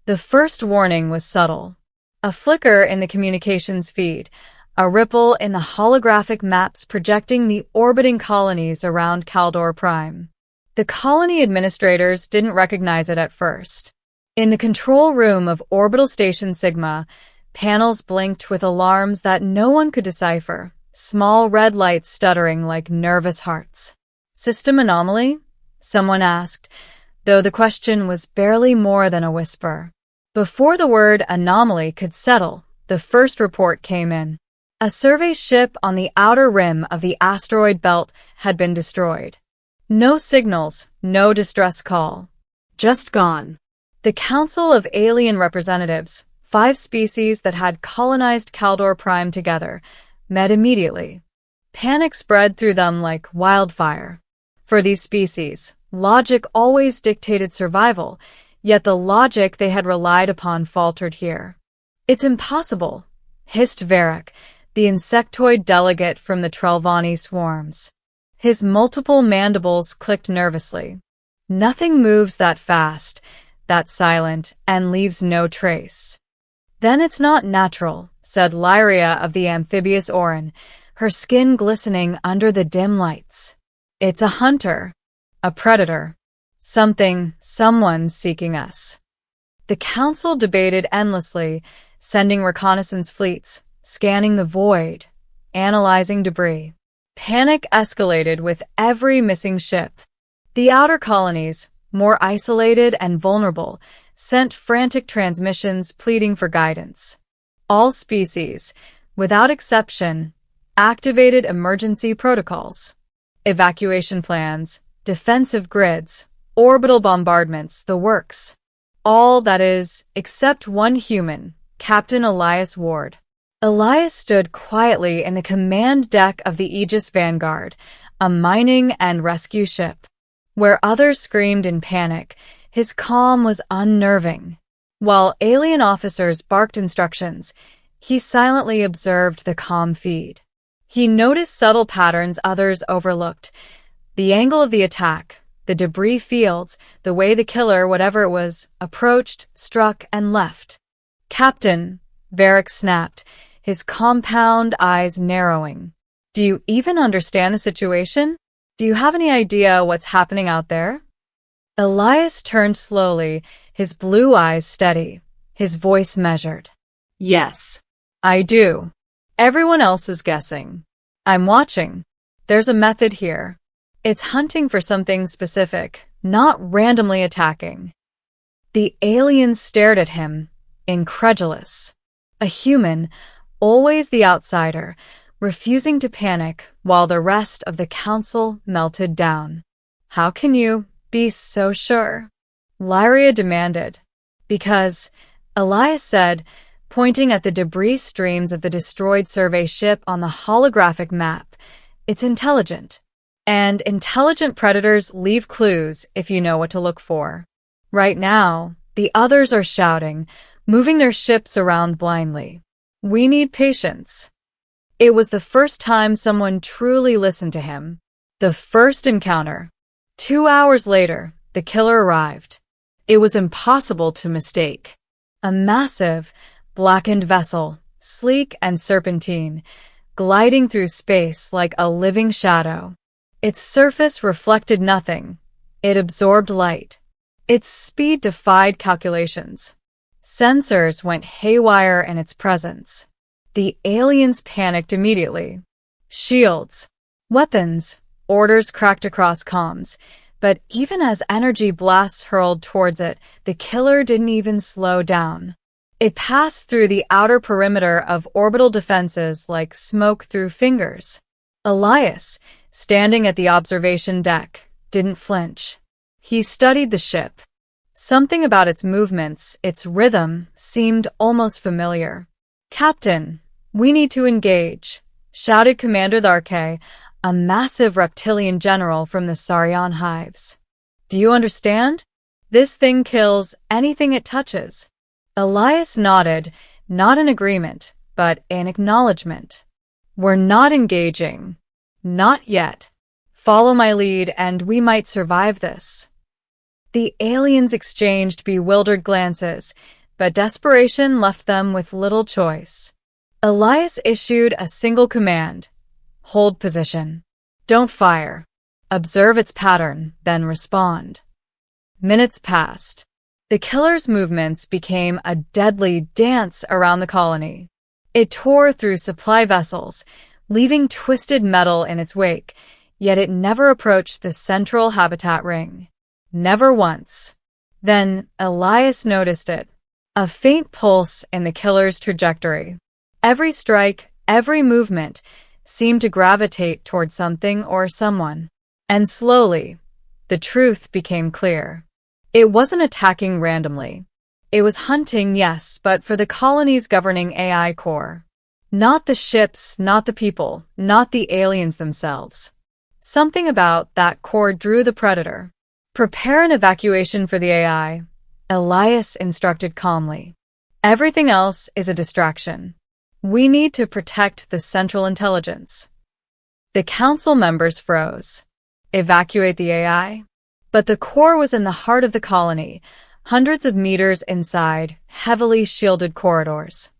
The first warning was subtle. A flicker in the communications feed, a ripple in the holographic maps projecting the orbiting colonies around Caldor Prime. The colony administrators didn't recognize it at first. In the control room of Orbital Station Sigma, panels blinked with alarms that no one could decipher, small red lights stuttering like nervous hearts. "System anomaly?" someone asked, though the question was barely more than a whisper. Before the word anomaly could settle, the first report came in. A survey ship on the outer rim of the asteroid belt had been destroyed. No signals, no distress call. Just gone. The Council of Alien Representatives, 5 species that had colonized Caldor Prime together, met immediately. Panic spread through them like wildfire. For these species, logic always dictated survival, yet the logic they had relied upon faltered here. "It's impossible," hissed Varric, the insectoid delegate from the Trelvani swarms. His multiple mandibles clicked nervously. "Nothing moves that fast, that silent, and leaves no trace." "Then it's not natural," said Lyria of the amphibious Orin, her skin glistening under the dim lights. "It's a hunter, a predator. Someone's seeking us." The council debated endlessly, sending reconnaissance fleets, scanning the void, analyzing debris. Panic escalated with every missing ship. The outer colonies, more isolated and vulnerable, sent frantic transmissions pleading for guidance. All species, without exception, activated emergency protocols. Evacuation plans, defensive grids, orbital bombardments, the works. All, that is, except one human, Captain Elias Ward. Elias stood quietly in the command deck of the Aegis Vanguard, a mining and rescue ship. Where others screamed in panic, his calm was unnerving. While alien officers barked instructions, he silently observed the comm feed. He noticed subtle patterns others overlooked. The angle of the attack, the debris fields, the way the killer, whatever it was, approached, struck, and left. "Captain," Varric snapped, his compound eyes narrowing. "Do you even understand the situation? Do you have any idea what's happening out there?" Elias turned slowly, his blue eyes steady, his voice measured. "Yes, I do. Everyone else is guessing. I'm watching. There's a method here. It's hunting for something specific, not randomly attacking." The aliens stared at him, incredulous. A human, always the outsider, refusing to panic while the rest of the council melted down. "How can you be so sure?" Lyria demanded. "Because," Elias said, pointing at the debris streams of the destroyed survey ship on the holographic map, "it's intelligent. And intelligent predators leave clues if you know what to look for. Right now, the others are shouting, moving their ships around blindly. We need patience." It was the first time someone truly listened to him. The first encounter. 2 hours later, the killer arrived. It was impossible to mistake. A massive, blackened vessel, sleek and serpentine, gliding through space like a living shadow. Its surface reflected nothing. It absorbed light. Its speed defied calculations. Sensors went haywire in its presence. The aliens panicked immediately. Shields, weapons, orders cracked across comms, but even as energy blasts hurled towards it, the killer didn't even slow down. It passed through the outer perimeter of orbital defenses like smoke through fingers. Elias, standing at the observation deck, didn't flinch. He studied the ship. Something about its movements, its rhythm, seemed almost familiar. "Captain, we need to engage," shouted Commander Tharke, a massive reptilian general from the Sarion hives. "Do you understand? This thing kills anything it touches." Elias nodded, not in agreement, but in acknowledgement. "We're not engaging. Not yet. Follow my lead and we might survive this." The aliens exchanged bewildered glances, but desperation left them with little choice. Elias issued a single command: hold position. Don't fire. Observe its pattern, then respond. Minutes passed. The killer's movements became a deadly dance around the colony. It tore through supply vessels, leaving twisted metal in its wake, yet it never approached the central habitat ring. Never once. Then Elias noticed it. A faint pulse in the killer's trajectory. Every strike, every movement seemed to gravitate toward something or someone. And slowly, the truth became clear. It wasn't attacking randomly. It was hunting, yes, but for the colony's governing AI core. Not the ships, not the people, not the aliens themselves. Something about that core drew the predator. Prepare an evacuation for the AI, Elias instructed calmly. Everything else is a distraction. We need to protect the central intelligence. The council members froze. Evacuate the AI? But the core was in the heart of the colony, hundreds of meters inside, heavily shielded corridors.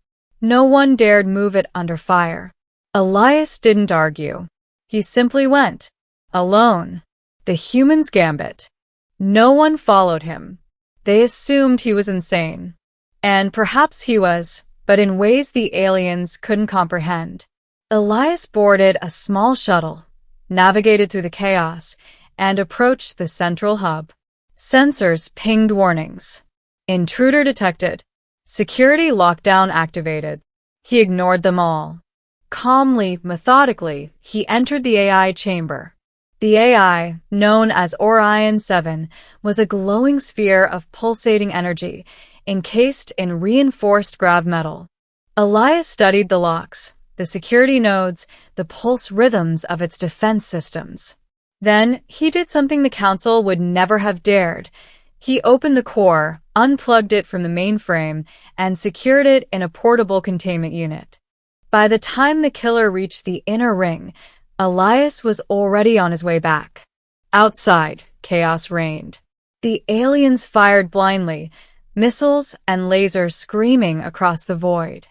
No one dared move it under fire. Elias didn't argue. He simply went. Alone. The human's gambit. No one followed him. They assumed he was insane. And perhaps he was, but in ways the aliens couldn't comprehend. Elias boarded a small shuttle, navigated through the chaos, and approached the central hub. Sensors pinged warnings. Intruder detected. Security lockdown activated. He ignored them all. Calmly, methodically, he entered the AI chamber. The AI, known as Orion 7, was a glowing sphere of pulsating energy, encased in reinforced grav metal. Elias studied the locks, the security nodes, the pulse rhythms of its defense systems. Then, he did something the council would never have dared. He opened the core, unplugged it from the mainframe, and secured it in a portable containment unit. By the time the killer reached the inner ring, Elias was already on his way back. Outside, chaos reigned. The aliens fired blindly, missiles and lasers screaming across the void.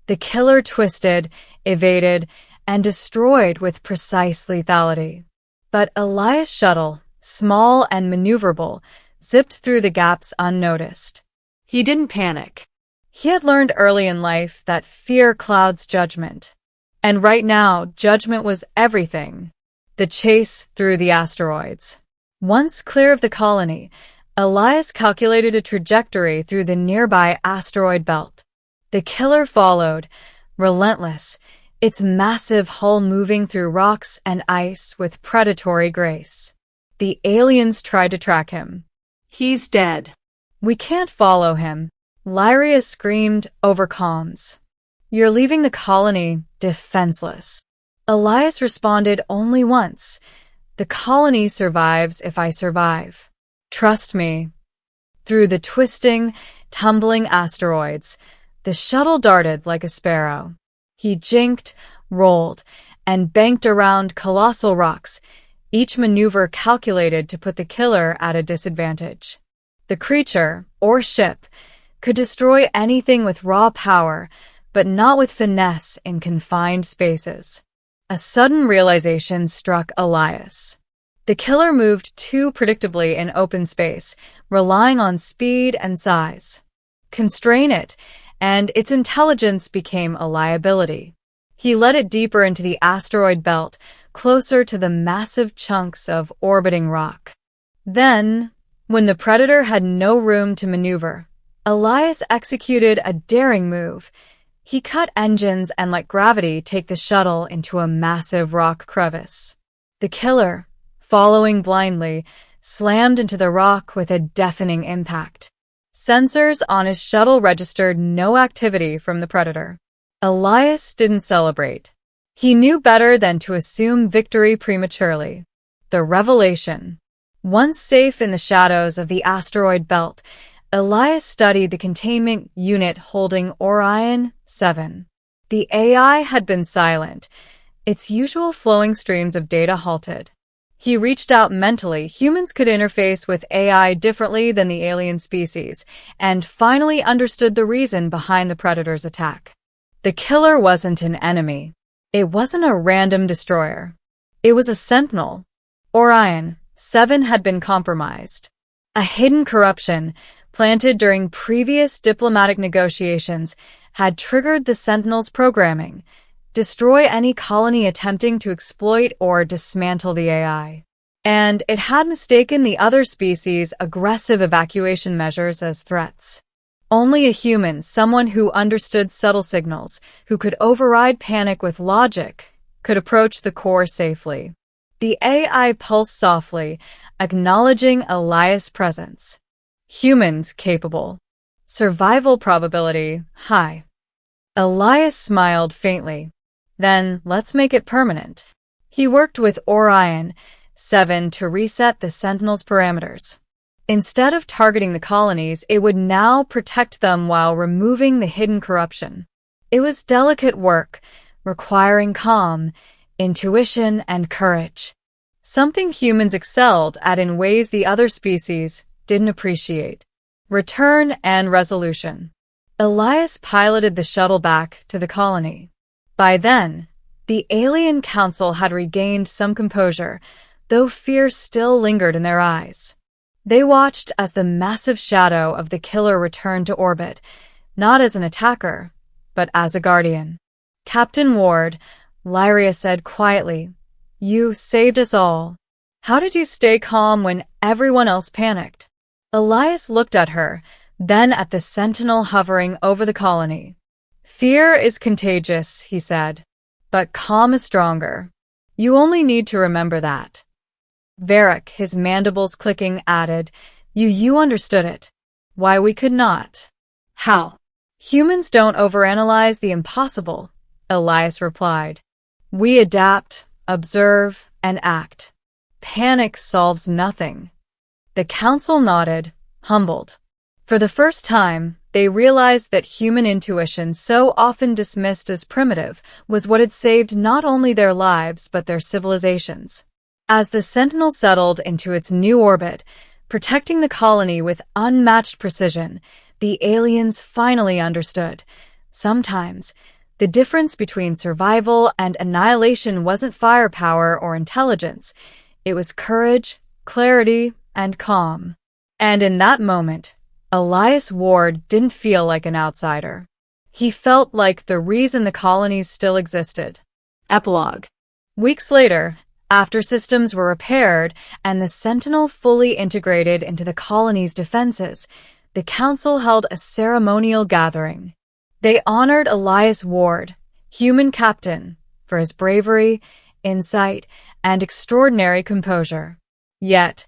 The killer twisted, evaded, and destroyed with precise lethality. But Elias' shuttle, small and maneuverable, zipped through the gaps unnoticed. He didn't panic. He had learned early in life that fear clouds judgment. And right now, judgment was everything. The chase through the asteroids. Once clear of the colony, Elias calculated a trajectory through the nearby asteroid belt. The killer followed, relentless, its massive hull moving through rocks and ice with predatory grace. The aliens tried to track him. He's dead. We can't follow him, Lyria screamed over comms. You're leaving the colony defenseless. Elias responded only once. The colony survives if I survive. Trust me. Through the twisting, tumbling asteroids, the shuttle darted like a sparrow. He jinked, rolled, and banked around colossal rocks, each maneuver calculated to put the killer at a disadvantage. The creature, or ship, could destroy anything with raw power, but not with finesse in confined spaces. A sudden realization struck Elias. The killer moved too predictably in open space, relying on speed and size. Constrain it, and its intelligence became a liability. He led it deeper into the asteroid belt, closer to the massive chunks of orbiting rock. Then, when the predator had no room to maneuver, Elias executed a daring move. He cut engines and let gravity take the shuttle into a massive rock crevice. The killer, following blindly, slammed into the rock with a deafening impact. Sensors on his shuttle registered no activity from the predator. Elias didn't celebrate. He knew better than to assume victory prematurely. The revelation. Once safe in the shadows of the asteroid belt, Elias studied the containment unit holding Orion 7. The AI had been silent, its usual flowing streams of data halted. He reached out mentally. Humans could interface with AI differently than the alien species, and finally understood the reason behind the predator's attack. The killer wasn't an enemy. It wasn't a random destroyer. It was a sentinel. Orion 7 had been compromised. A hidden corruption, planted during previous diplomatic negotiations, had triggered the Sentinel's programming: destroy any colony attempting to exploit or dismantle the AI. And it had mistaken the other species' aggressive evacuation measures as threats. Only a human, someone who understood subtle signals, who could override panic with logic, could approach the core safely. The AI pulsed softly, acknowledging Elias' presence. Humans capable. Survival probability high. Elias smiled faintly. Then let's make it permanent. He worked with Orion 7 to reset the Sentinel's parameters. Instead of targeting the colonies, it would now protect them while removing the hidden corruption. It was delicate work, requiring calm, intuition, and courage. Something humans excelled at in ways the other species didn't appreciate. Return and resolution. Elias piloted the shuttle back to the colony. By then, the alien council had regained some composure, though fear still lingered in their eyes. They watched as the massive shadow of the killer returned to orbit, not as an attacker, but as a guardian. "Captain Ward," Lyria said quietly, "you saved us all. How did you stay calm when everyone else panicked?" Elias looked at her, then at the sentinel hovering over the colony. "Fear is contagious," he said, "but calm is stronger. You only need to remember that." Varric, his mandibles clicking, added, You understood it. Why we could not." "How?" "Humans don't overanalyze the impossible," Elias replied. "We adapt, observe, and act. Panic solves nothing." The council nodded, humbled. For the first time, they realized that human intuition, so often dismissed as primitive, was what had saved not only their lives but their civilizations. As the Sentinel settled into its new orbit, protecting the colony with unmatched precision, the aliens finally understood. Sometimes, the difference between survival and annihilation wasn't firepower or intelligence. It was courage, clarity, and calm. And in that moment, Elias Ward didn't feel like an outsider. He felt like the reason the colonies still existed. Epilogue. Weeks later, after systems were repaired and the Sentinel fully integrated into the colony's defenses, the council held a ceremonial gathering. They honored Elias Ward, human captain, for his bravery, insight, and extraordinary composure. Yet,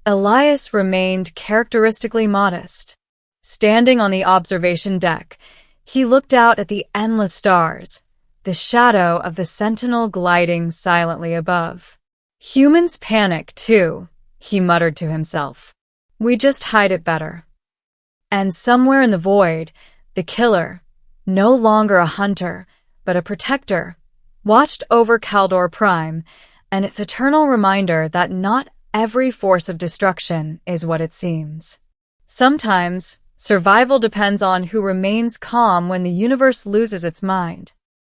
Elias remained characteristically modest. Standing on the observation deck, he looked out at the endless stars, the shadow of the Sentinel gliding silently above. "Humans panic, too," he muttered to himself. "We just hide it better." And somewhere in the void, the killer, no longer a hunter, but a protector, watched over Caldor Prime, and its eternal reminder that not every force of destruction is what it seems. Sometimes, survival depends on who remains calm when the universe loses its mind.